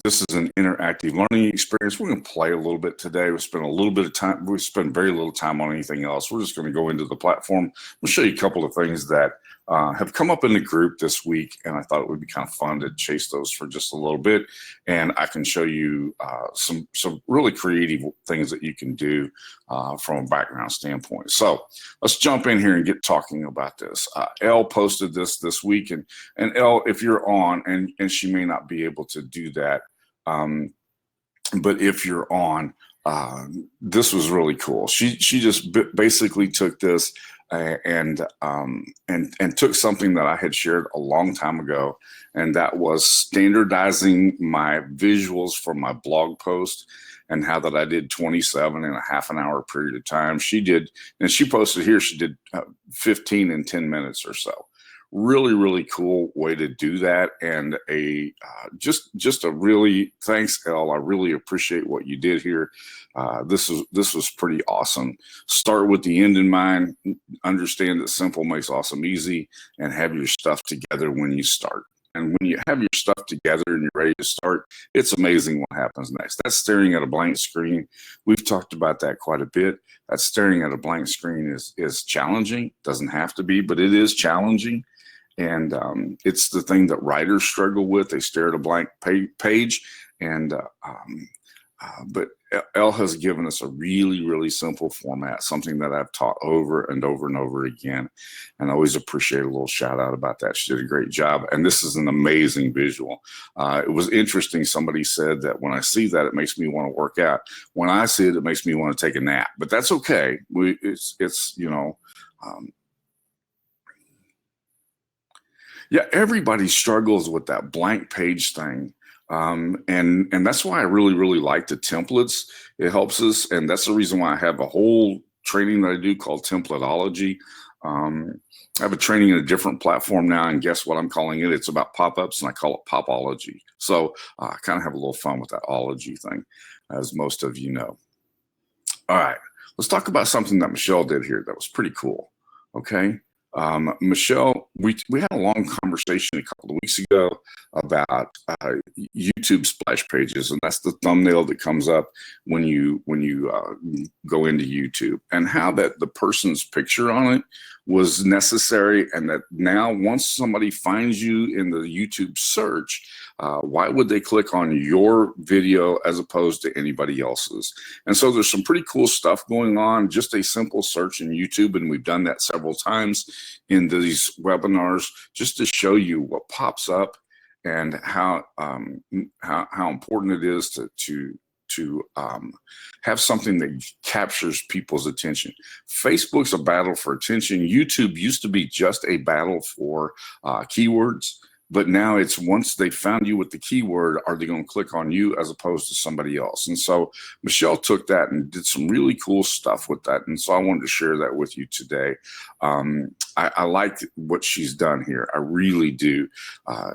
This is an interactive learning experience. We're going to play a little bit today. We spend a little bit of time. We spend very little time on anything else. We're just going to go into the platform. We'll show you a couple of things that have come up in the group this week, and I thought it would be kind of fun to chase those for just a little bit. And I can show you some really creative things that you can do from a background standpoint. So let's jump in here and get talking about this. Elle posted this week, and Elle, if you're on, and she may not be able to do that, but if you're on, this was really cool. She just basically took this and took something that I had shared a long time ago, and that was standardizing my visuals for my blog post, and how that I did 27 in a half an hour period of time. She did, and she posted here, she did 15 in 10 minutes or so. Really, really cool way to do that, and just a really, thanks, Elle. I really appreciate what you did here. This was pretty awesome. Start with the end in mind. Understand that simple makes awesome easy, and have your stuff together when you start. And when you have your stuff together and you're ready to start, it's amazing what happens next. That's staring at a blank screen. We've talked about that quite a bit. That staring at a blank screen is challenging. Doesn't have to be, but it is challenging. And it's the thing that writers struggle with. They stare at a blank page, and but Elle has given us a really, really simple format, something that I've taught over and over and over again, and I always appreciate a little shout out about that. She did a great job, and this is an amazing visual. It was interesting. Somebody said that when I see that, it makes me want to work out. When I see it, it makes me want to take a nap, but that's okay. It's you know. Yeah, everybody struggles with that blank page thing. And that's why I really, really like the templates. It helps us. And that's the reason why I have a whole training that I do called Templatology. I have a training in a different platform now, and guess what I'm calling it? It's about pop-ups, and I call it Popology. So I kind of have a little fun with that ology thing, as most of you know. All right, let's talk about something that Michelle did here that was pretty cool, okay? Michelle, we had a long conversation a couple of weeks ago about YouTube splash pages, and that's the thumbnail that comes up when you go into YouTube, and how that the person's picture on it was necessary, and that now once somebody finds you in the YouTube search, why would they click on your video as opposed to anybody else's? And so there's some pretty cool stuff going on. Just a simple search in YouTube, and we've done that several times in these webinars, just to show you what pops up and how important it is to have something that captures people's attention. Facebook's a battle for attention. YouTube used to be just a battle for keywords, but now it's once they found you with the keyword, are they going to click on you as opposed to somebody else? And so Michelle took that and did some really cool stuff with that. And so I wanted to share that with you today. I like what she's done here. I really do.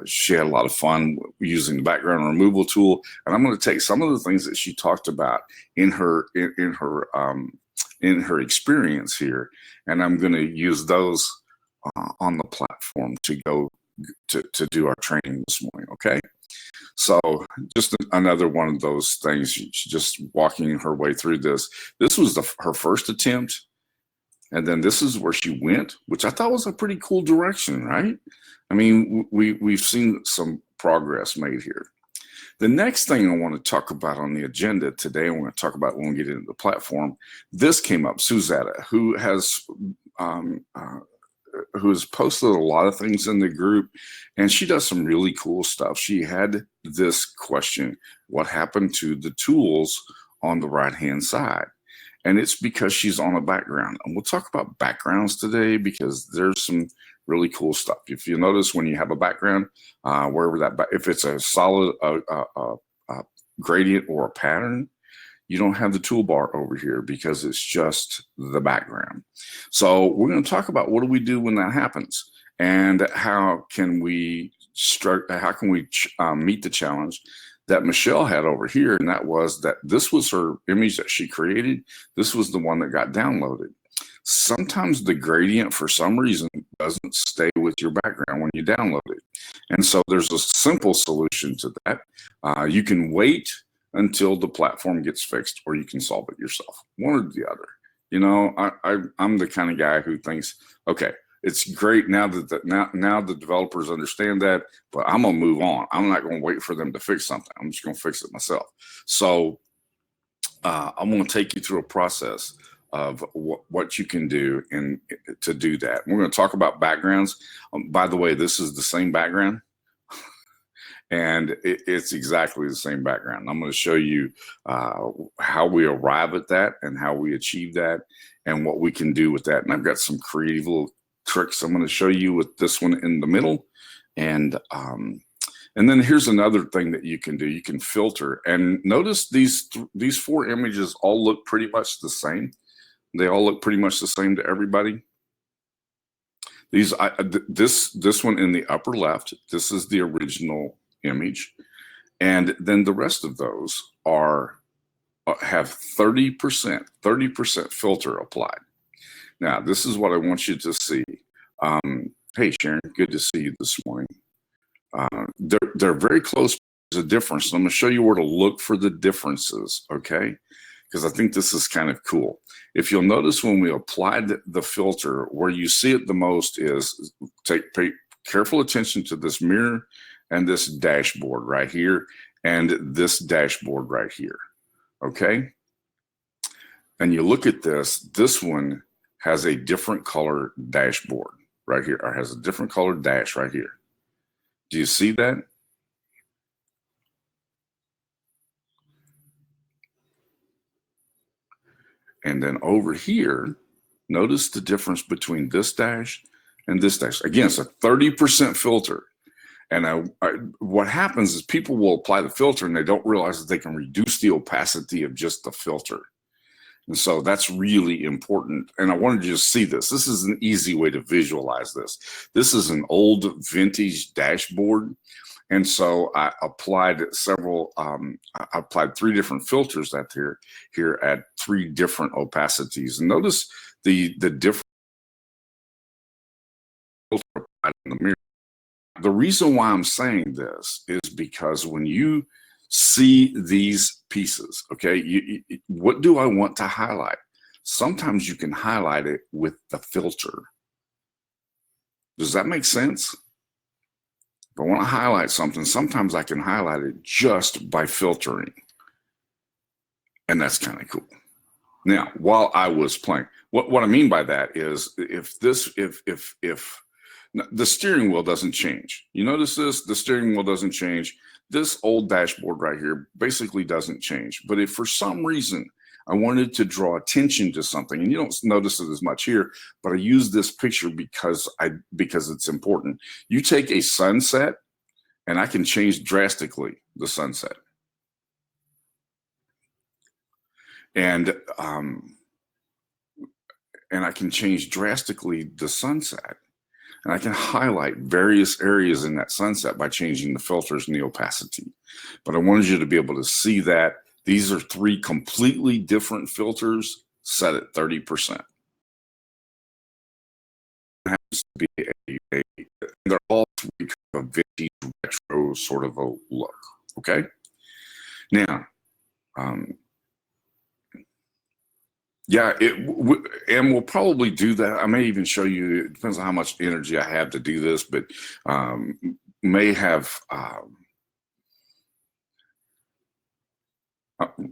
She had a lot of fun using the background removal tool. And I'm going to take some of the things that she talked about in her experience here, and I'm going to use those on the platform to go to do our training this morning, okay? So just another one of those things, she's just walking her way through this. This was her first attempt, and then this is where she went, which I thought was a pretty cool direction, right? I mean, we've seen some progress made here. The next thing I want to talk about on the agenda today, I'm going to talk about when we get into the platform, this came up, Suzetta, who has posted a lot of things in the group, and she does some really cool stuff. She had this question: what happened to the tools on the right-hand side? And it's because she's on a background. And we'll talk about backgrounds today because there's some really cool stuff. If you notice, when you have a background, wherever that, if it's a solid gradient or a pattern, you don't have the toolbar over here because it's just the background. So we're going to talk about what do we do when that happens, and how can we meet the challenge that Michelle had over here, and that was that this was her image that she created. This was the one that got downloaded. sometimes the gradient for some reason doesn't stay with your background when you download it. And so there's a simple solution to that. You can wait until the platform gets fixed, or you can solve it yourself, one or the other. You know, I'm the kind of guy who thinks, okay, it's great now that now the developers understand that, but I'm gonna move on. I'm not gonna wait for them to fix something. I'm just gonna fix it myself. So I'm gonna take you through a process of what you can do and to do that. We're gonna talk about backgrounds. By the way, this is the same background. And it's exactly the same background. I'm going to show you how we arrive at that and how we achieve that and what we can do with that. And I've got some creative little tricks I'm going to show you with this one in the middle. And then here's another thing that you can do. You can filter. And notice these 4 images all look pretty much the same. They all look pretty much the same to everybody. This one in the upper left, this is the original image, and then the rest of those have 30% filter applied. Now this is what I want you to see. Hey Sharon, good to see you this morning. They're very close. There's a difference. I'm going to show you where to look for the differences, okay? Because I think this is kind of cool. If you'll notice, when we applied the filter, where you see it the most is, pay careful attention to this mirror and this dashboard right here and this dashboard right here, okay? And you look at this one has a different color dashboard right here, or has a different color dash right here. Do you see that? And then over here, notice the difference between this dash and this dash. Again, it's a 30% filter. And what happens is people will apply the filter and they don't realize that they can reduce the opacity of just the filter. And so that's really important. And I wanted you to see this. This is an easy way to visualize this. This is an old vintage dashboard. And so I applied I applied 3 different filters here at 3 different opacities. And notice the different filter applied in the mirror. The reason why I'm saying this is because when you see these pieces, okay, what do I want to highlight? Sometimes you can highlight it with the filter. Does that make sense? If I want to highlight something, sometimes I can highlight it just by filtering. And that's kind of cool. Now, while I was playing, what I mean by that is if the steering wheel doesn't change. You notice this, the steering wheel doesn't change. This old dashboard right here basically doesn't change. But if for some reason I wanted to draw attention to something, and you don't notice it as much here, but I use this picture because it's important. You take a sunset, and I can change drastically the sunset. And I can change drastically the sunset. And I can highlight various areas in that sunset by changing the filters and the opacity. But I wanted you to be able to see that these are 3 completely different filters set at 30%. It happens to be they're all 3 kind of vintage retro sort of a look, okay? Now, yeah, and we'll probably do that. I may even show you, it depends on how much energy I have to do this, but may have,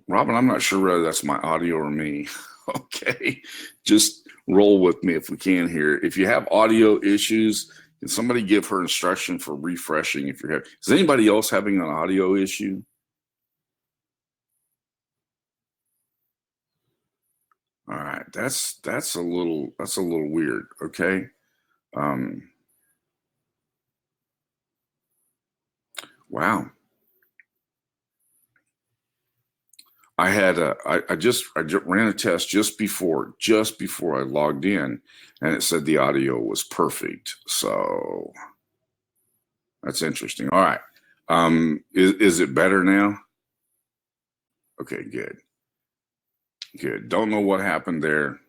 Robin, I'm not sure whether that's my audio or me. Okay, just roll with me if we can here. If you have audio issues, can somebody give her instruction for refreshing if you're having, is anybody else having an audio issue? All right, that's a little weird. Okay, wow. I just ran a test just before I logged in, and it said the audio was perfect. So that's interesting. All right, is it better now? Okay, good. Don't know what happened there.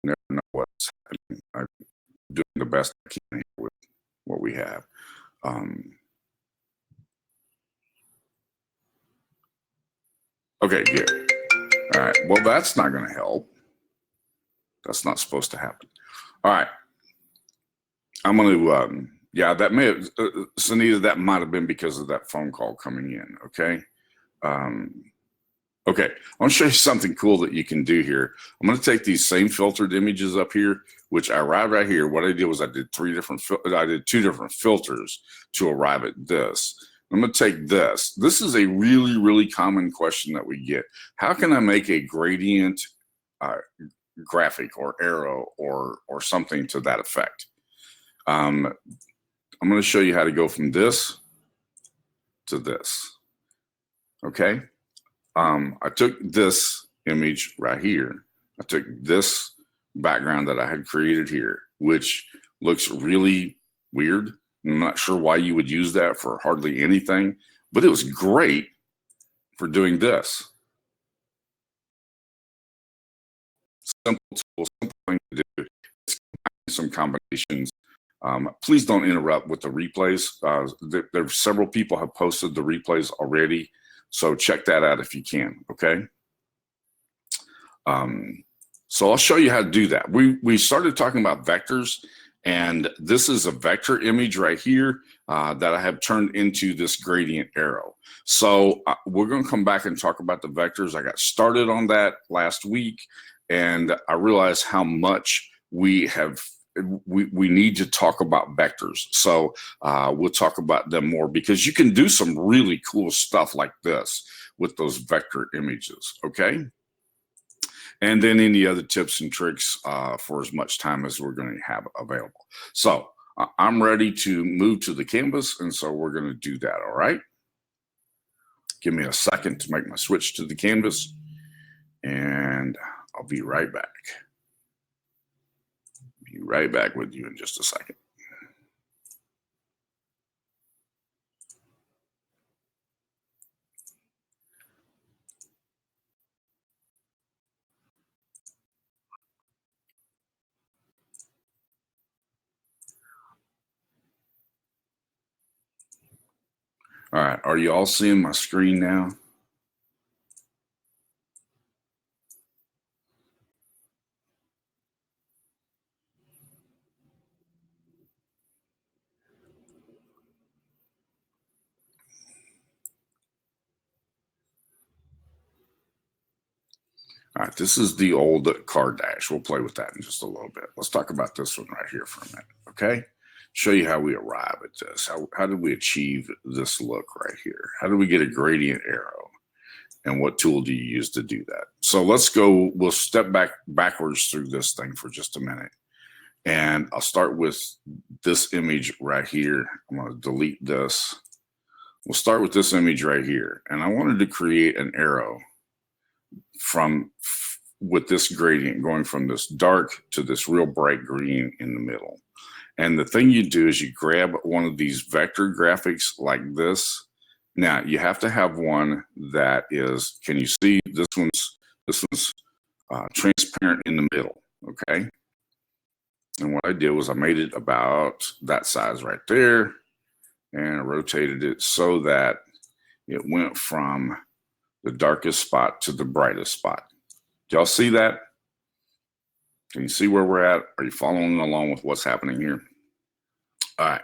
never know what's happening. I'm doing the best I can here with what we have. Okay, good. All right, well, that's not going to help. That's not supposed to happen. All right, I'm going to, yeah, that may have, Sunita, that might have been because of that phone call coming in, okay? Okay, I want to show you something cool that you can do here. I'm going to take these same filtered images up here, which I arrived right here. What I did was I did two different filters to arrive at this. I'm going to take this. This is a really, really common question that we get. How can I make a gradient graphic or arrow or something to that effect? I'm going to show you how to go from this to this. Okay. I took this image right here. I took this background that I had created here, which looks really weird. I'm not sure why you would use that for hardly anything, but it was great for doing this. Simple tool, simple thing to do. Some combinations. Please don't interrupt with the replays. There several people have posted the replays already, so check that out if you can. Okay. So I'll show you how to do that. We started talking about vectors, and this is a vector image right here that I have turned into this gradient arrow. So we're going to come back and talk about the vectors. I got started on that last week, and I realized how much we need to talk about vectors. So we'll talk about them more, because you can do some really cool stuff like this with those vector images, okay? And then any other tips and tricks for as much time as we're going to have available. So I'm ready to move to the canvas, and so we're going to do that, all right? Give me a second to make my switch to the canvas, and I'll be right back. Be right back with you in just a second. All right, are you all seeing my screen now? All right, this is the old card dash. We'll play with that in just a little bit. Let's talk about this one right here for a minute, okay? Show you how we arrive at this. How did we achieve this look right here? How do we get a gradient arrow? And what tool do you use to do that? So let's go, we'll step backwards through this thing for just a minute. And I'll start with this image right here. I'm going to delete this. We'll start with this image right here. And I wanted to create an arrow with this gradient going from this dark to this real bright green in the middle. And the thing you do is you grab one of these vector graphics like this. Now you have to have one that is, can you see this one's transparent in the middle, okay? And what I did was I made it about that size right there, and I rotated it so that it went from the darkest spot to the brightest spot. Do y'all see that? Can you see where we're at? Are you following along with what's happening here? All right.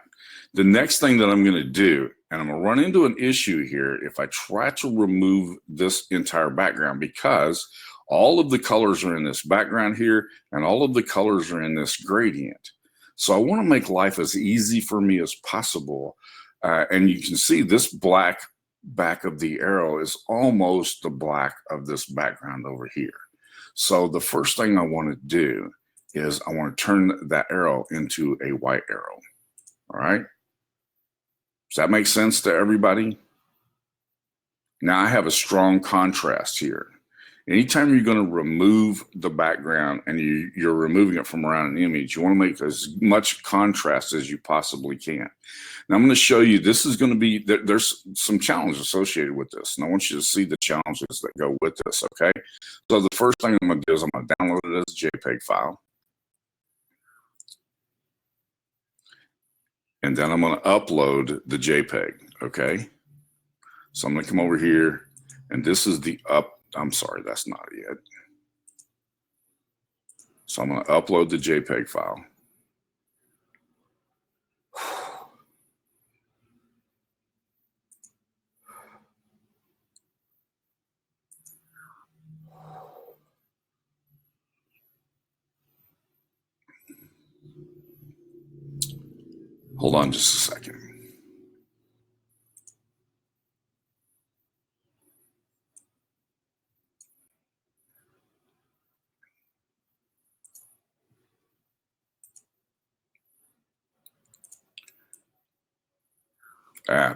The next thing that I'm going to do, and I'm going to run into an issue here if I try to remove this entire background, because all of the colors are in this background here, and all of the colors are in this gradient. So I want to make life as easy for me as possible. And you can see this black back of the arrow is almost the black of this background over here. So the first thing I want to do is I want to turn that arrow into a white arrow. All right. Does that make sense to everybody? Now I have a strong contrast here. Anytime you're going to remove the background and you're removing it from around an image, you want to make as much contrast as you possibly can. Now I'm going to show you, this is going to be, there's some challenges associated with this. And I want you to see the challenges that go with this, okay? So the first thing I'm going to do is I'm going to download it as a JPEG file. and then I'm going to upload the JPEG. Okay. So I'm going to come over here, and this is the I'm sorry, that's not it yet. So I'm going to upload the JPEG file. Hold on just a second.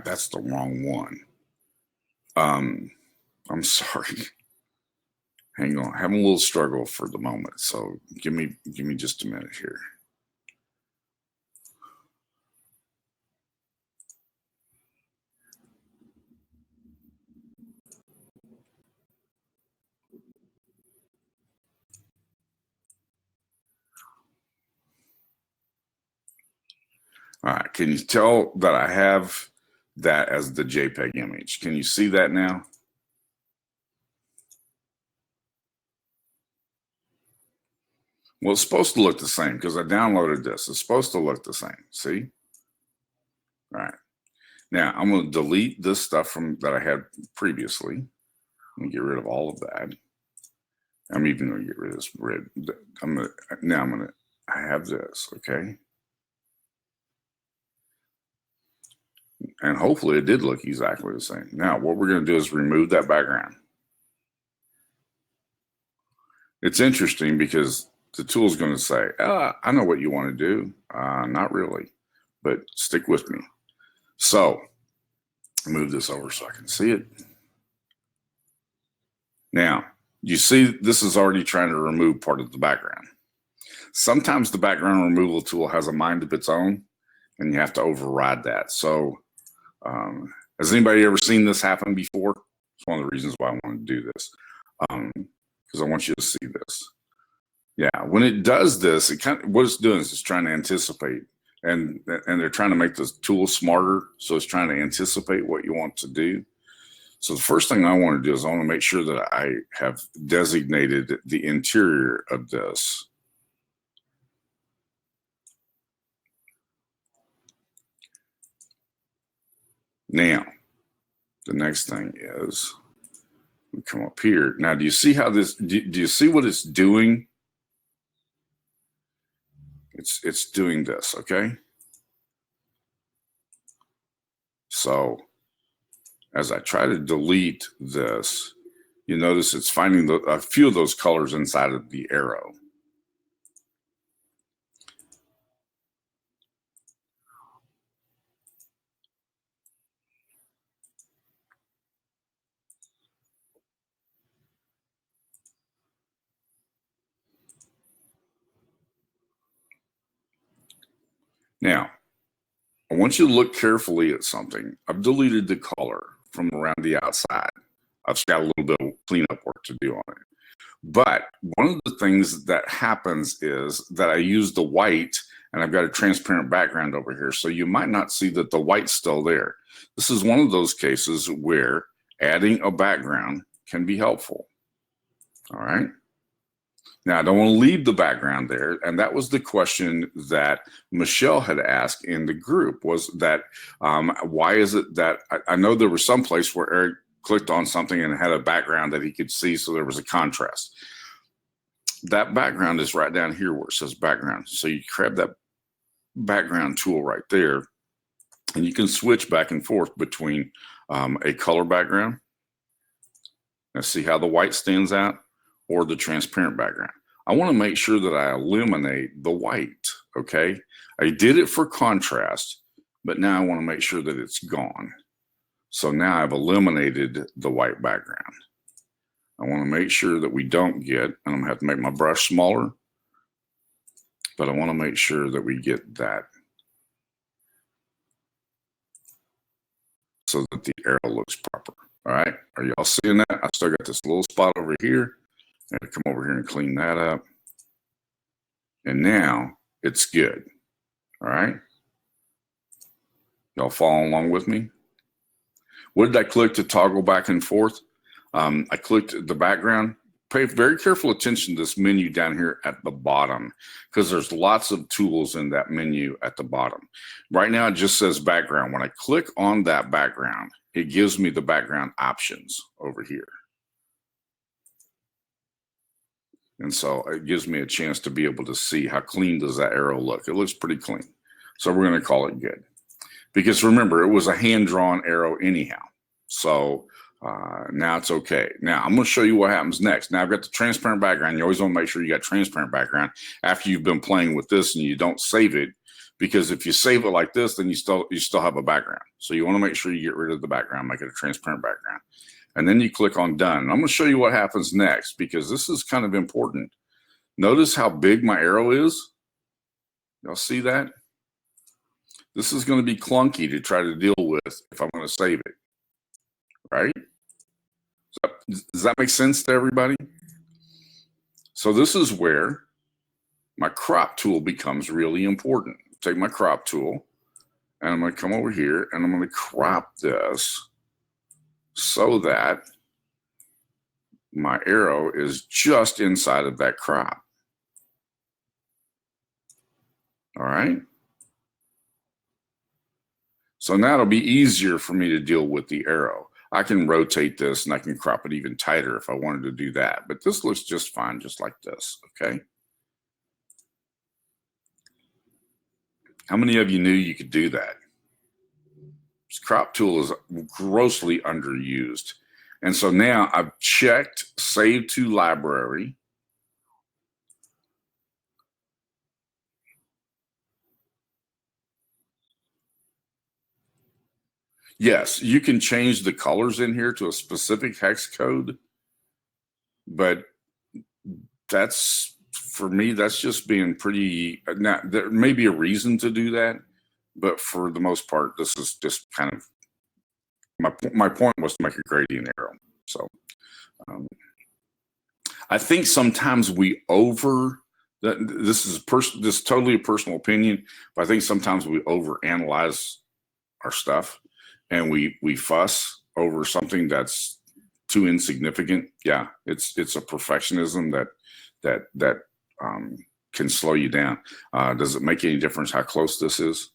That's the wrong one. I'm sorry. Hang on. Having a little struggle for the moment. So give me just a minute here. All right. Can you tell that I have that as the JPEG image? Can you see that now? Well, it's supposed to look the same because I downloaded this. It's supposed to look the same. See? All right. Now I'm going to delete this stuff from that I had previously. Let me get rid of all of that. I'm even going to get rid of this red. I have this. Okay. And hopefully it did look exactly the same. Now, what we're going to do is remove that background. It's interesting because the tool is going to say, I know what you want to do. Not really, but stick with me. So move this over so I can see it. Now, you see this is already trying to remove part of the background. Sometimes the background removal tool has a mind of its own, and you have to override that. So has anybody ever seen this happen before? It's one of the reasons why I want to do this, because I want you to see this. Yeah, when it does this, what it's doing is it's trying to anticipate, and they're trying to make the tool smarter, so it's trying to anticipate what you want to do. So the first thing I want to do is I want to make sure that I have designated the interior of this. Now, the next thing is we come up here. Now, do you see how this? Do you see what it's doing? It's doing this, okay? So as I try to delete this, you notice it's finding a few of those colors inside of the arrow. Now, I want you to look carefully at something. I've deleted the color from around the outside. I've got a little bit of cleanup work to do on it. But one of the things that happens is that I use the white, and I've got a transparent background over here. So you might not see that the white's still there. This is one of those cases where adding a background can be helpful. All right. Now, I don't want to leave the background there. And that was the question that Michelle had asked in the group, was that why is it that I know there was some place where Eric clicked on something and it had a background that he could see, so there was a contrast. That background is right down here where it says background. So you grab that background tool right there, and you can switch back and forth between a color background. Now see how the white stands out, or the transparent background. I want to make sure that I eliminate the white, okay? I did it for contrast, but now I want to make sure that it's gone. So now I've eliminated the white background. I want to make sure that we don't get, and I'm going to have to make my brush smaller, but I want to make sure that we get that so that the arrow looks proper. All right, are y'all seeing that? I still got this little spot over here. I'm going to come over here and clean that up. And now it's good. All right. Y'all following along with me? What did I click to toggle back and forth? I clicked the background. Pay very careful attention to this menu down here at the bottom, because there's lots of tools in that menu at the bottom. Right now it just says background. When I click on that background, it gives me the background options over here. And so it gives me a chance to be able to see how clean does that arrow look. It looks pretty clean. So we're going to call it good. Because remember, it was a hand-drawn arrow anyhow. So now it's okay. Now I'm going to show you what happens next. Now I've got the transparent background. You always want to make sure you got transparent background after you've been playing with this and you don't save it, because if you save it like this, then you still have a background. So you want to make sure you get rid of the background, make it a transparent background. And then you click on done. And I'm going to show you what happens next, because this is kind of important. Notice how big my arrow is. Y'all see that? This is going to be clunky to try to deal with if I'm going to save it, right? Does that make sense to everybody? So this is where my crop tool becomes really important. Take my crop tool, and I'm going to come over here, and I'm going to crop this so that my arrow is just inside of that crop. All right? So now it'll be easier for me to deal with the arrow. I can rotate this and I can crop it even tighter if I wanted to do that. But this looks just fine, just like this, okay? How many of you knew you could do that? This crop tool is grossly underused. And so now I've checked Save to Library. Yes, you can change the colors in here to a specific hex code, but that's, for me, that's just being pretty, now there may be a reason to do that, but for the most part, this is just kind of, my point was to make a gradient arrow. So I think sometimes we this is totally a personal opinion, but I think sometimes we overanalyze our stuff. And we fuss over something that's too insignificant. Yeah, it's a perfectionism that can slow you down. Does it make any difference how close this is?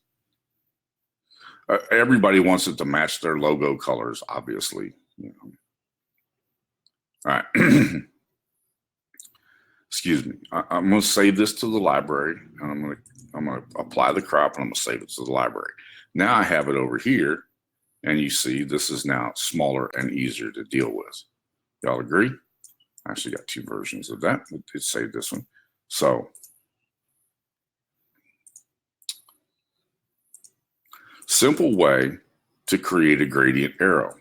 Everybody wants it to match their logo colors, obviously. You know. All right. Excuse me. I'm going to save this to the library, and I'm going to apply the crop, and I'm going to save it to the library. Now I have it over here. And you see, this is now smaller and easier to deal with. Y'all agree? I actually got two versions of that. It saved this one. So, simple way to create a gradient arrow.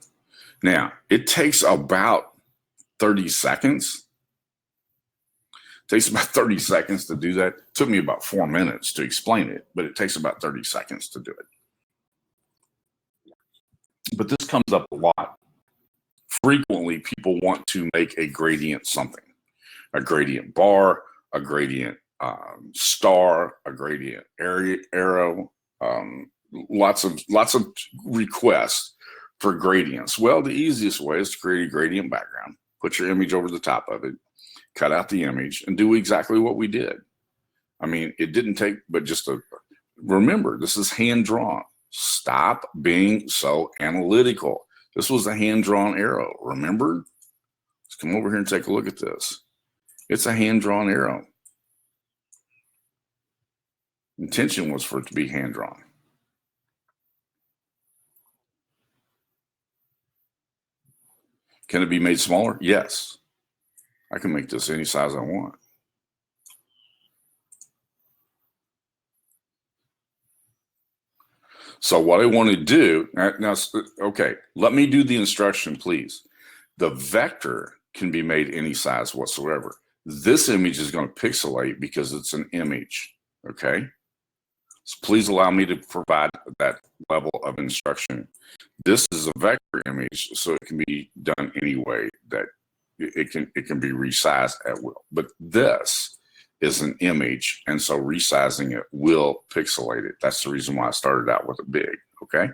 Now, it takes about 30 seconds. It takes about 30 seconds to do that. It took me about 4 minutes to explain it, but it takes about 30 seconds to do it. But this comes up a lot. Frequently, people want to make a gradient something, a gradient bar, a gradient star, a gradient arrow, lots of requests for gradients. Well, the easiest way is to create a gradient background, put your image over the top of it, cut out the image, and do exactly what we did. I mean, it didn't take but just remember, this is hand drawn. Stop being so analytical. This was a hand-drawn arrow, remember? Let's come over here and take a look at this. It's a hand-drawn arrow. Intention was for it to be hand-drawn. Can it be made smaller? Yes. I can make this any size I want. So what I want to do, now, okay, let me do the instruction, please. The vector can be made any size whatsoever. This image is going to pixelate because it's an image, okay? So please allow me to provide that level of instruction. This is a vector image, so it can be done any way that it can be resized at will. But this is an image, and so resizing it will pixelate it. That's the reason why I started out with it big, okay?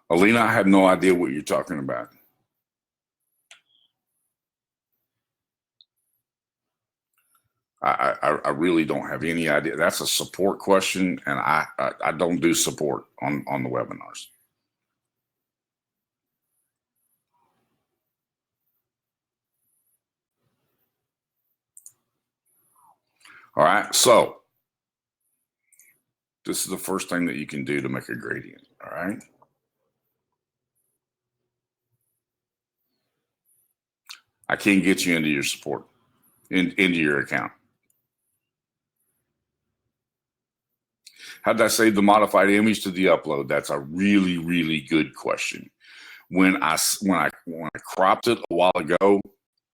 Alina, I have no idea what you're talking about. I really don't have any idea. That's a support question, and I don't do support on the webinars. All right, so this is the first thing that you can do to make a gradient, all right? I can't get you into your support, into your account. How did I save the modified image to the upload? That's a really, really good question. When I cropped it a while ago,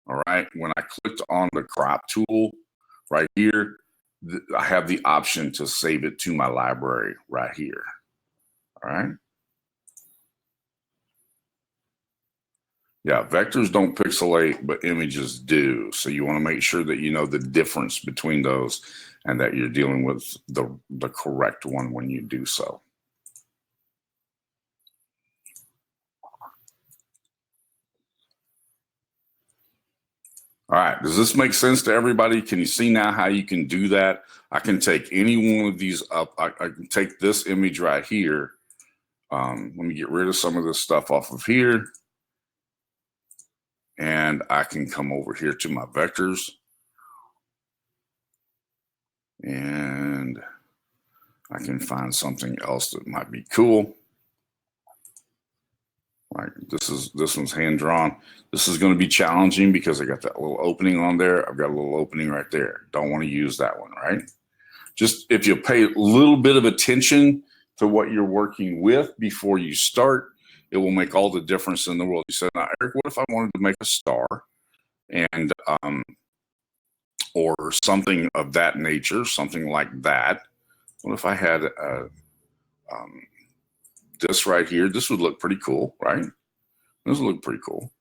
all right, when I clicked on the crop tool right here, I have the option to save it to my library right here, all right? Yeah, vectors don't pixelate, but images do. So you want to make sure that you know the difference between those and that you're dealing with the correct one when you do so. All right, does this make sense to everybody? Can you see now how you can do that? I can take any one of these up. I can take this image right here. Let me get rid of some of this stuff off of here. And I can come over here to my vectors. And I can find something else that might be cool. Like this one's hand drawn. This is going to be challenging because I got that little opening on there. I've got a little opening right there. Don't want to use that one, right? Just if you pay a little bit of attention to what you're working with before you start, it will make all the difference in the world. You said, now, Eric, what if I wanted to make a star and or something of that nature, something like that? What if I had this right here? This would look pretty cool, right? This would look pretty cool.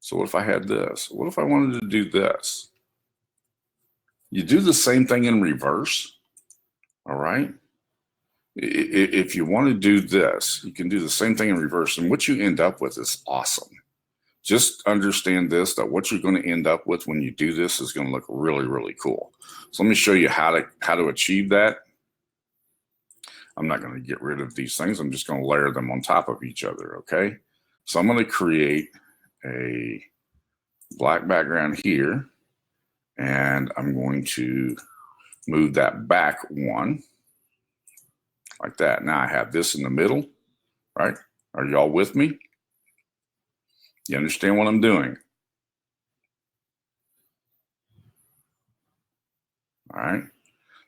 So what if I had this? What if I wanted to do this? You do the same thing in reverse, all right? If you want to do this, you can do the same thing in reverse. And what you end up with is awesome. Just understand this, that what you're going to end up with when you do this is going to look really, really cool. So let me show you how to achieve that. I'm not going to get rid of these things. I'm just going to layer them on top of each other, okay? So I'm going to create a black background here, and I'm going to move that back one like that. Now I have this in the middle, right? Are y'all with me? You understand what I'm doing? All right.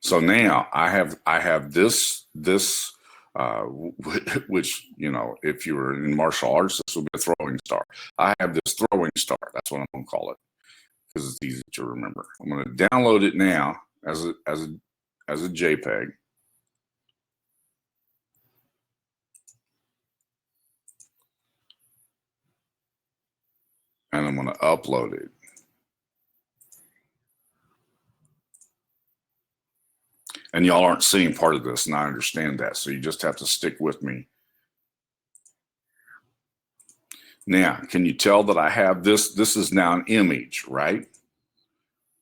So now I have this which, you know, if you were in martial arts, this would be a throwing star. I have this throwing star. That's what I'm going to call it because it's easy to remember. I'm going to download it now as a JPEG. And I'm going to upload it. And y'all aren't seeing part of this, and I understand that. So you just have to stick with me. Now, can you tell that I have this? This is now an image, right?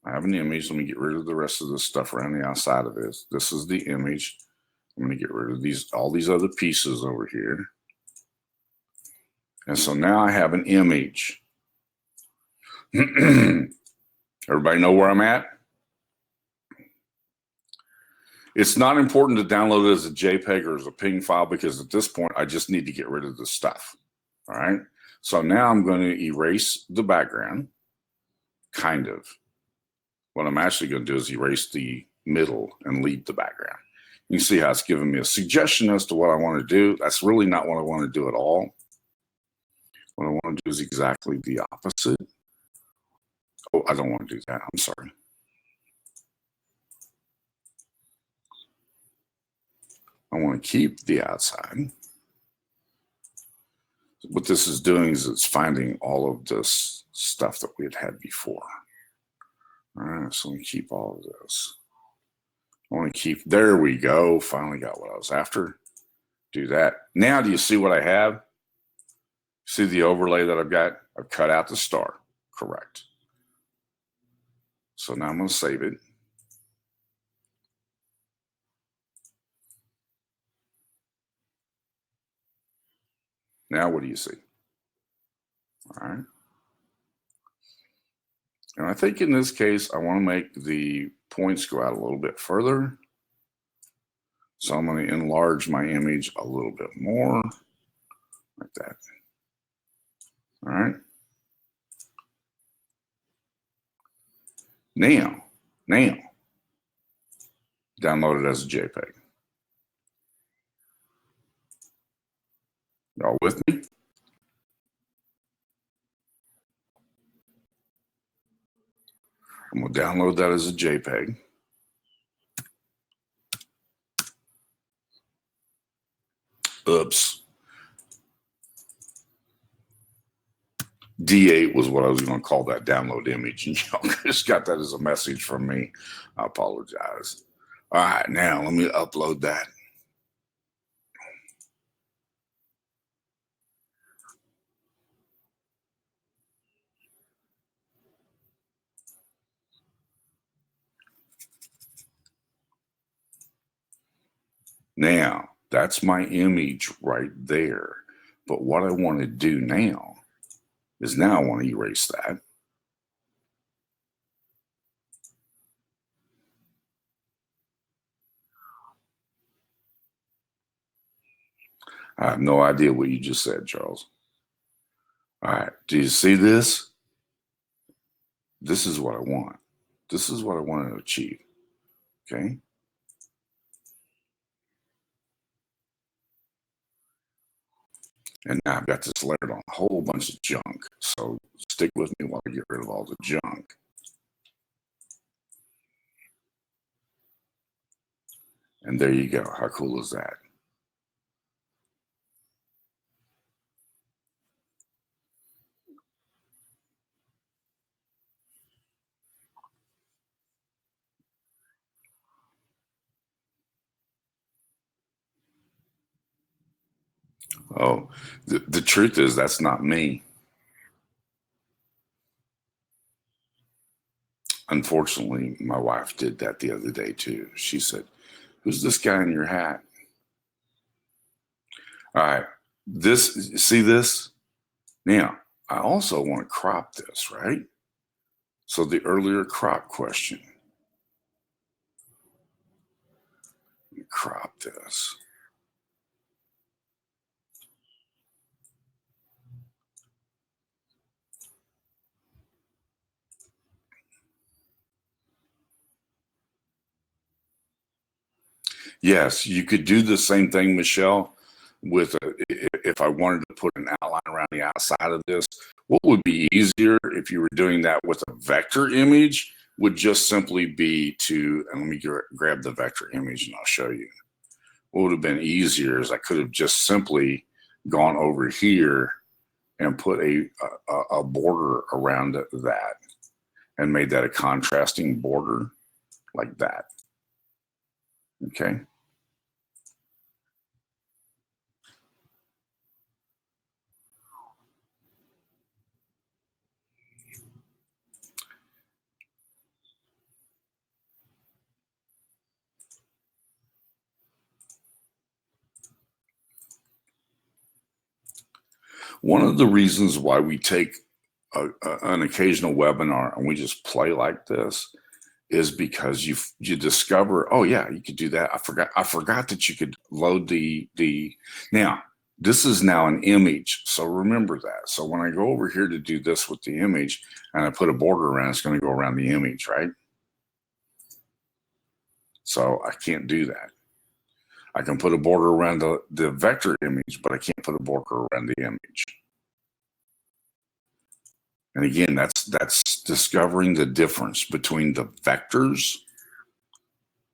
I have an image. Let me get rid of the rest of this stuff around the outside of this. This is the image. I'm going to get rid of all these other pieces over here. And so now I have an image. Everybody know where I'm at? It's not important to download it as a JPEG or as a PNG file because at this point, I just need to get rid of the stuff. All right. So now I'm going to erase the background, kind of. What I'm actually going to do is erase the middle and leave the background. You can see how it's giving me a suggestion as to what I want to do. That's really not what I want to do at all. What I want to do is exactly the opposite. Oh, I don't want to do that. I'm sorry. I want to keep the outside. What this is doing is it's finding all of this stuff that we had before. All right, so let me keep all of this. I want to keep, there we go. Finally got what I was after. Do that. Now, do you see what I have? See the overlay that I've got? I've cut out the star. Correct. So now I'm going to save it. Now, what do you see? All right. And I think in this case, I want to make the points go out a little bit further. So I'm going to enlarge my image a little bit more, like that. All right. Now, download it as a JPEG. Y'all with me? I'm going to download that as a JPEG. Oops. D8 was what I was going to call that download image. And y'all just got that as a message from me. I apologize. All right, now let me upload that. Now, that's my image right there. But what I want to do now is now I want to erase that. I have no idea what you just said, Charles. All right, do you see this? This is what I want. This is what I want to achieve, okay? And now I've got this layered on a whole bunch of junk. So stick with me while I get rid of all the junk. And there you go. How cool is that? Oh, the truth is that's not me. Unfortunately, my wife did that the other day too. She said, "Who's this guy in your hat?" All right, see this? Now, I also want to crop this, right? So the earlier crop question, crop this. Yes, you could do the same thing, Michelle, with if I wanted to put an outline around the outside of this. What would be easier if you were doing that with a vector image would just simply be to, and let me grab the vector image and I'll show you. What would have been easier is I could have just simply gone over here and put a border around that and made that a contrasting border like that. Okay. One of the reasons why we take an occasional webinar and we just play like this is because you discover, oh yeah, you could do that. I forgot that you could load the now this is now an image, so remember that. So when I go over here to do this with the image and I put a border around, it's going to go around the image, right? So I can't do that. I can put a border around the vector image, but I can't put a border around the image. And again, that's discovering the difference between the vectors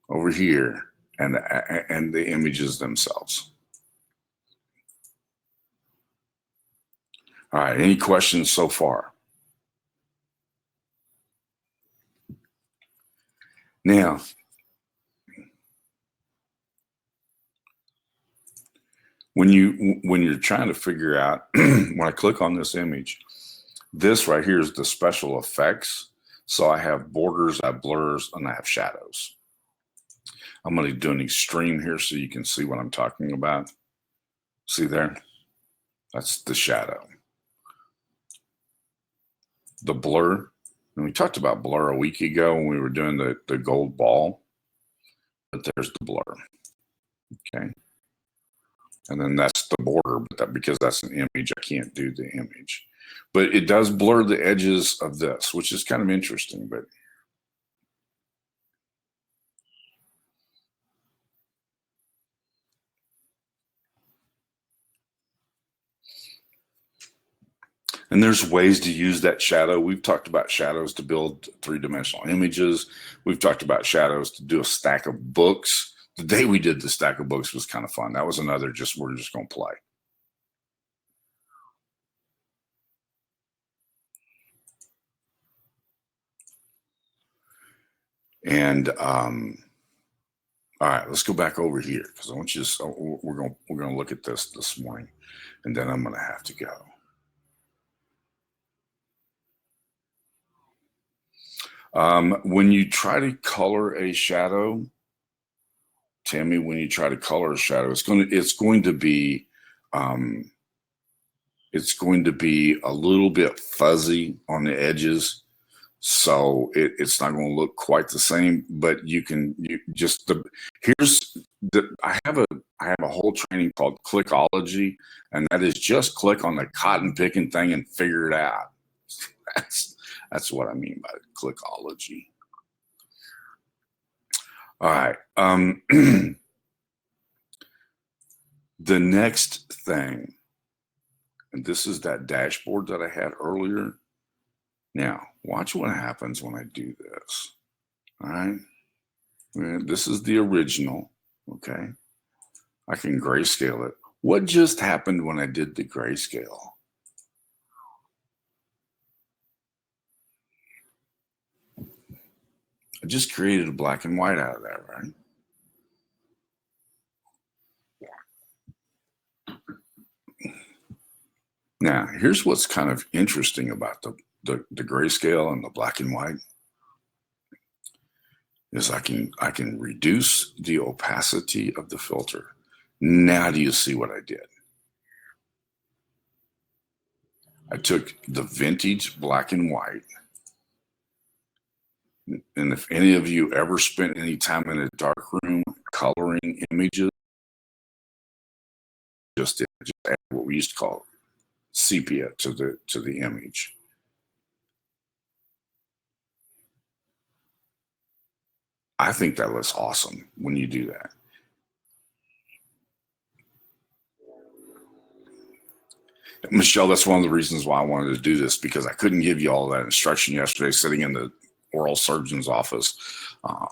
over here and the images themselves. All right, any questions so far? Now, when you're trying to figure out, when I click on this image, this right here is the special effects. So I have borders, I have blurs, and I have shadows. I'm going to do an extreme here so you can see what I'm talking about. See there? That's the shadow. The blur, and we talked about blur a week ago when we were doing the gold ball, but there's the blur. Okay. And then that's the border, but because that's an image, I can't do the image. But it does blur the edges of this, which is kind of interesting. But and there's ways to use that shadow. We've talked about shadows to build three-dimensional images. We've talked about shadows to do a stack of books. The day we did the stack of books was kind of fun. That was another we're just going to play. And all right, let's go back over here because I want you to. We're going to look at this morning, and then I'm going to have to go. When you try to color a shadow, Tammy, when you try to color a shadow, it's going to be a little bit fuzzy on the edges. So it's not going to look quite the same, but I have a whole training called Clickology, and that is just click on the cotton picking thing and figure it out. That's what I mean by Clickology. All right. The next thing, and this is that dashboard that I had earlier. Now, watch what happens when I do this. All right. This is the original. Okay. I can grayscale it. What just happened when I did the grayscale? I just created a black and white out of that, right? Now, here's what's kind of interesting about the grayscale and the black and white is I can reduce the opacity of the filter. Now do you see what I did? I took the vintage black and white, and if any of you ever spent any time in a dark room coloring images, just add what we used to call sepia to the image. I think that looks awesome when you do that. Michelle, that's one of the reasons why I wanted to do this, because I couldn't give you all that instruction yesterday sitting in the oral surgeon's office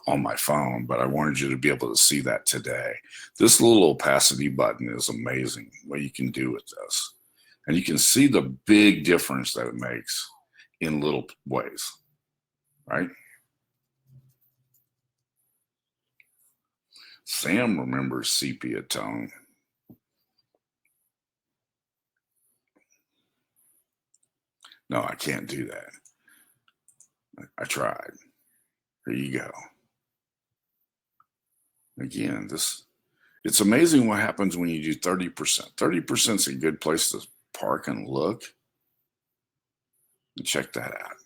on my phone, but I wanted you to be able to see that today. This little opacity button is amazing what you can do with this. And you can see the big difference that it makes in little ways, right? Sam remembers sepia tone. No, I can't do that. I tried. There you go. Again, it's amazing what happens when you do 30%. 30% is a good place to park and look. And check that out.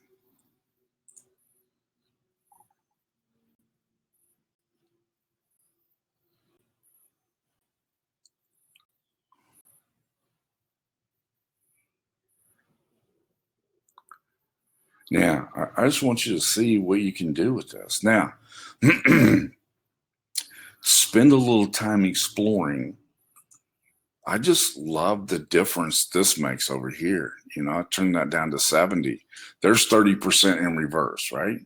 Now, I just want you to see what you can do with this. Now, spend a little time exploring. I just love the difference this makes over here. You know, I turned that down to 70. There's 30% in reverse, right?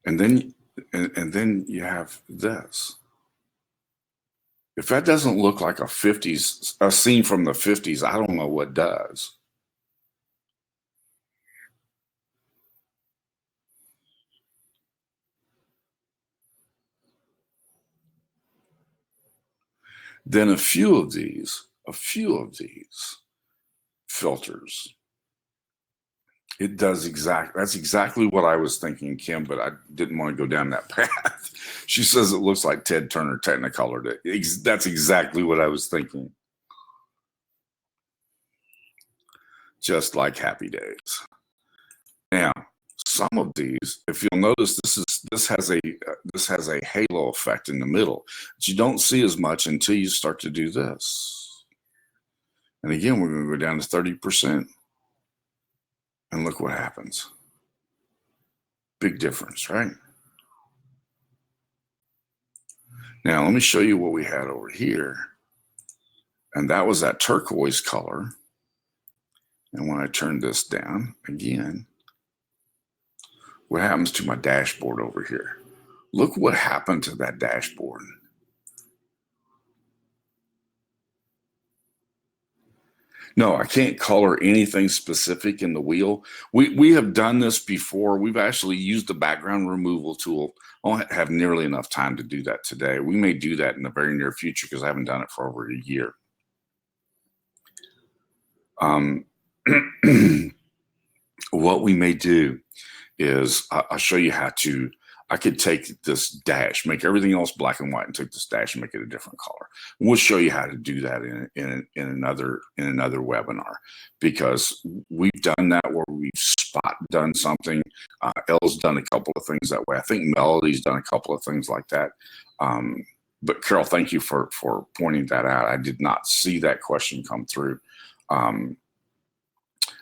And then you have this. If that doesn't look like a scene from the 50s, I don't know what does. Then a few of these filters, that's exactly what I was thinking, Kim, but I didn't want to go down that path. She says it looks like Ted Turner Technicolored it. That's exactly what I was thinking. Just like Happy Days. Now, some of these, if you'll notice, this has a halo effect in the middle that you don't see as much until you start to do this. And again, we're going to go down to 30%, and look what happens. Big difference, right? Now, let me show you what we had over here. And that was that turquoise color. And when I turn this down again, what happens to my dashboard over here? Look what happened to that dashboard. No, I can't color anything specific in the wheel. We have done this before. We've actually used the background removal tool. I don't have nearly enough time to do that today. We may do that in the very near future because I haven't done it for over a year. What we may do is I'll show you how to. I could take this dash, make everything else black and white, and take this dash and make it a different color. We'll show you how to do that in another webinar, because we've done that where we've done something. Elle's done a couple of things that way. I think Melody's done a couple of things like that. But Carol, thank you for pointing that out. I did not see that question come through.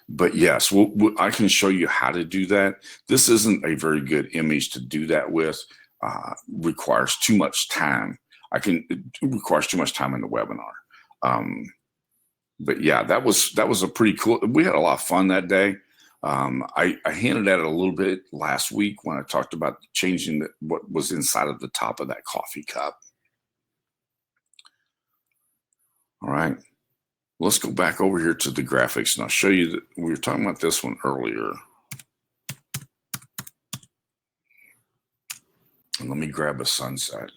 But yes, I can show you how to do that. This isn't a very good image to do that with. Requires too much time. It requires too much time in the webinar. But yeah, that was a pretty cool. We had a lot of fun that day. I hinted at it a little bit last week when I talked about changing what was inside of the top of that coffee cup. All right. Let's go back over here to the graphics, and I'll show you that we were talking about this one earlier. And let me grab a sunset.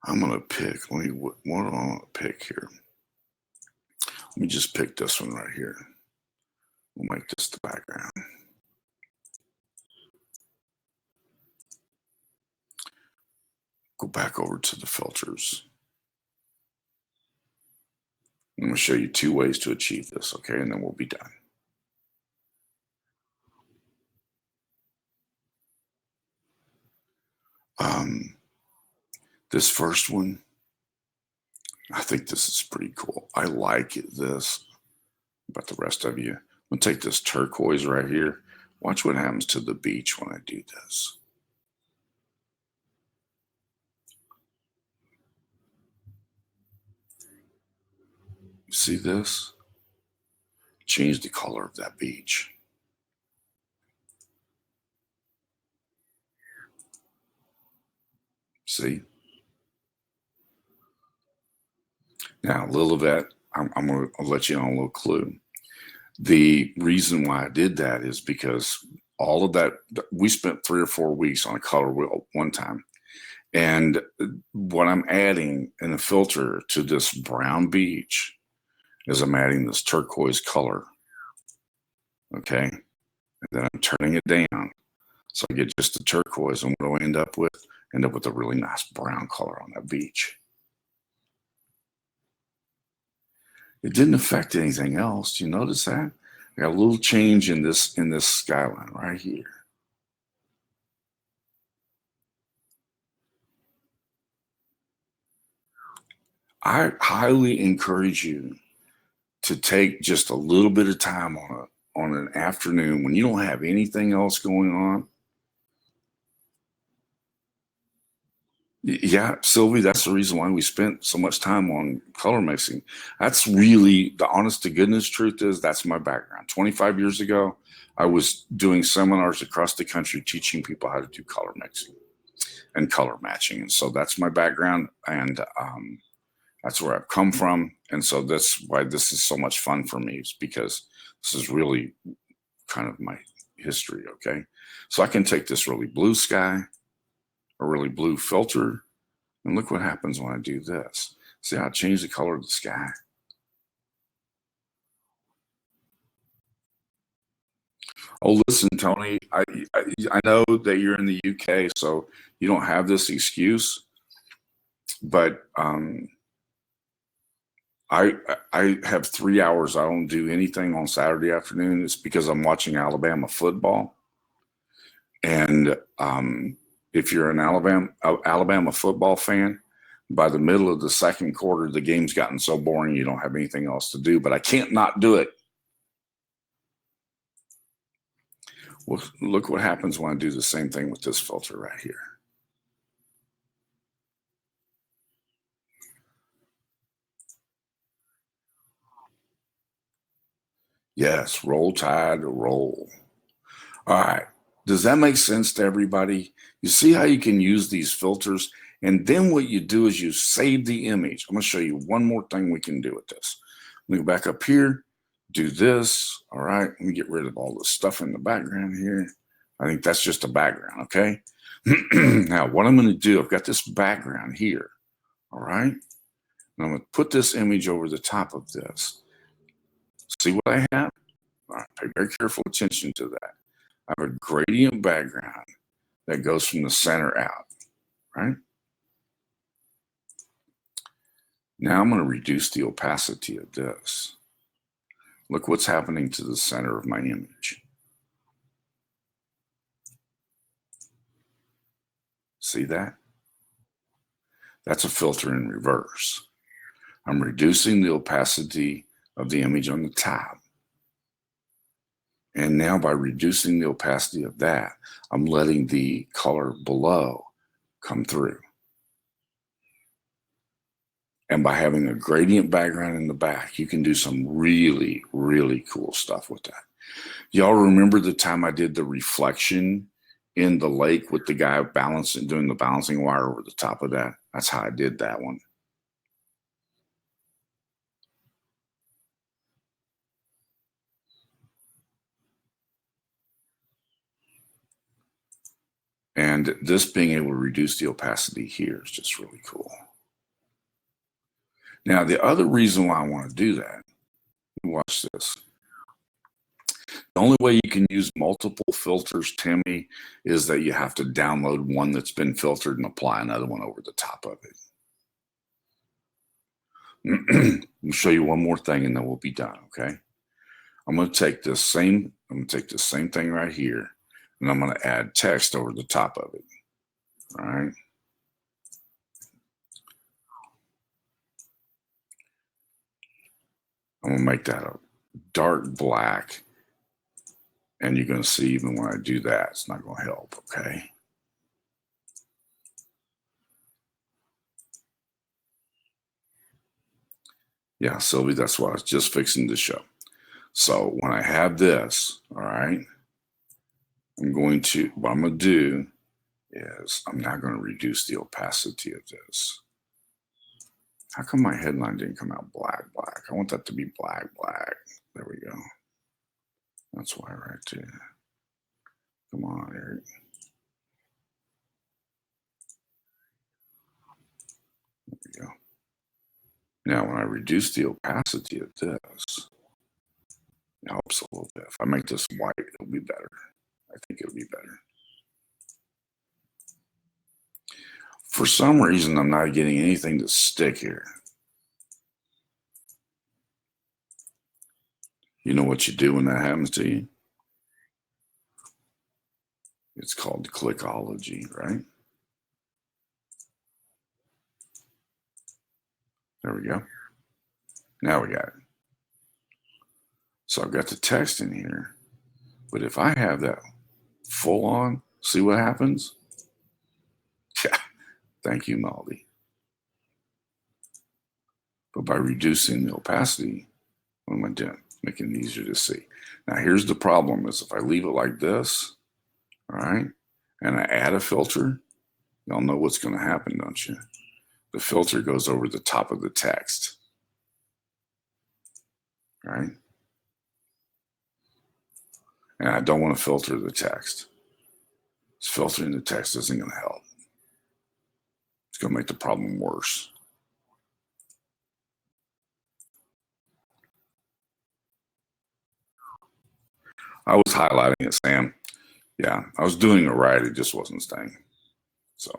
I'm going to pick, what do I want to pick here? Let me just pick this one right here. We'll make this the background. Go back over to the filters. I'm going to show you 2 ways to achieve this, okay? And then we'll be done. This first one, I think this is pretty cool. I like this. But the rest of you, I'm going to take this turquoise right here. Watch what happens to the beach when I do this. See this? Change the color of that beach. See? Now, a little bit, I'm going to let you on a little clue. The reason why I did that is because all of that, we spent 3 or 4 weeks on a color wheel one time. And what I'm adding in a filter to this brown beach is I'm adding this turquoise color. Okay. And then I'm turning it down. So I get just the turquoise, and what do I end up with? End up with a really nice brown color on that beach. It didn't affect anything else. Do you notice that? I got a little change in this skyline right here. I highly encourage you to take just a little bit of time on an afternoon when you don't have anything else going on. Yeah, Sylvie, that's the reason why we spent so much time on color mixing. That's really the honest to goodness truth is that's my background. 25 years ago, I was doing seminars across the country teaching people how to do color mixing and color matching. And so that's my background. And that's where I've come from. And so that's why this is so much fun for me, is because this is really kind of my history. Okay. So I can take this really blue sky, a really blue filter, and look what happens when I do this. See how I change the color of the sky? Oh, listen, Tony, I know that you're in the UK, so you don't have this excuse, but I I have 3 hours. I don't do anything on Saturday afternoon. It's because I'm watching Alabama football. And if you're an Alabama football fan, by the middle of the second quarter, the game's gotten so boring you don't have anything else to do. But I can't not do it. Well, look what happens when I do the same thing with this filter right here. Yes, roll tide, roll. All right. Does that make sense to everybody? You see how you can use these filters? And then what you do is you save the image. I'm going to show you one more thing we can do with this. Let me go back up here, do this. All right. Let me get rid of all the stuff in the background here. I think that's just a background. Okay. Now, what I'm going to do, I've got this background here. All right. And I'm going to put this image over the top of this. See what I have? All right. Pay very careful attention to that. I have a gradient background that goes from the center out, right? Now I'm going to reduce the opacity of this. Look what's happening to the center of my image. See that? That's a filter in reverse. I'm reducing the opacity of the image on the top. And now by reducing the opacity of that, I'm letting the color below come through. And by having a gradient background in the back, you can do some really, really cool stuff with that. Y'all remember the time I did the reflection in the lake with the guy balancing, doing the balancing wire over the top of that? That's how I did that one. And this being able to reduce the opacity here is just really cool. Now, the other reason why I want to do that, watch this. The only way you can use multiple filters, Timmy, is that you have to download one that's been filtered and apply another one over the top of it. I'll show you one more thing and then we'll be done, okay? I'm going to take this same thing right here and I'm going to add text over the top of it. All right. I'm going to make that a dark black. And you're going to see even when I do that, it's not going to help, okay? Yeah, Sylvie, that's what I was just fixing to show. So when I have this, all right, what I'm going to do is I'm now going to reduce the opacity of this. How come my headline didn't come out black? I want that to be black. There we go. That's why right there. Come on, Eric. There we go. Now, when I reduce the opacity of this, it helps a little bit. If I make this white, it'll be better. I think it'll be better. For some reason, I'm not getting anything to stick here. You know what you do when that happens to you? It's called clickology, right? There we go. Now we got it. So I've got the text in here, but if I have that full on, see what happens? Yeah, Thank you, Melody. But by reducing the opacity, what am I doing? Making it easier to see. Now, here's the problem is if I leave it like this, all right, and I add a filter, y'all know what's going to happen, don't you? The filter goes over the top of the text, right? And I don't want to filter the text. Filtering the text isn't going to help. It's going to make the problem worse. I was highlighting it, Sam. Yeah, I was doing it right. It just wasn't staying. So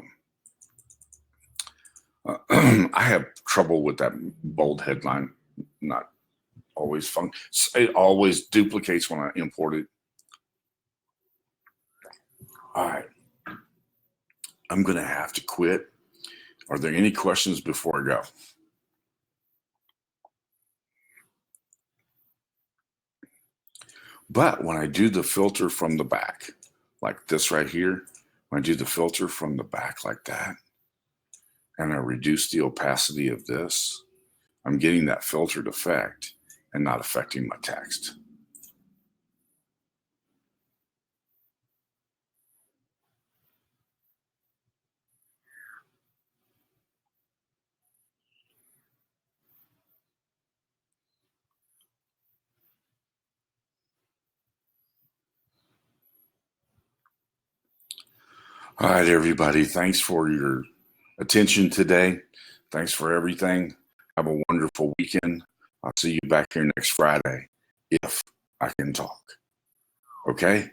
I have trouble with that bold headline. Not always fun. It always duplicates when I import it. All right. I'm going to have to quit. Are there any questions before I go? But when I do the filter from the back, like this right here, when I do the filter from the back like that, and I reduce the opacity of this, I'm getting that filtered effect and not affecting my text. All right, everybody. Thanks for your attention today. Thanks for everything. Have a wonderful weekend. I'll see you back here next Friday if I can talk. Okay?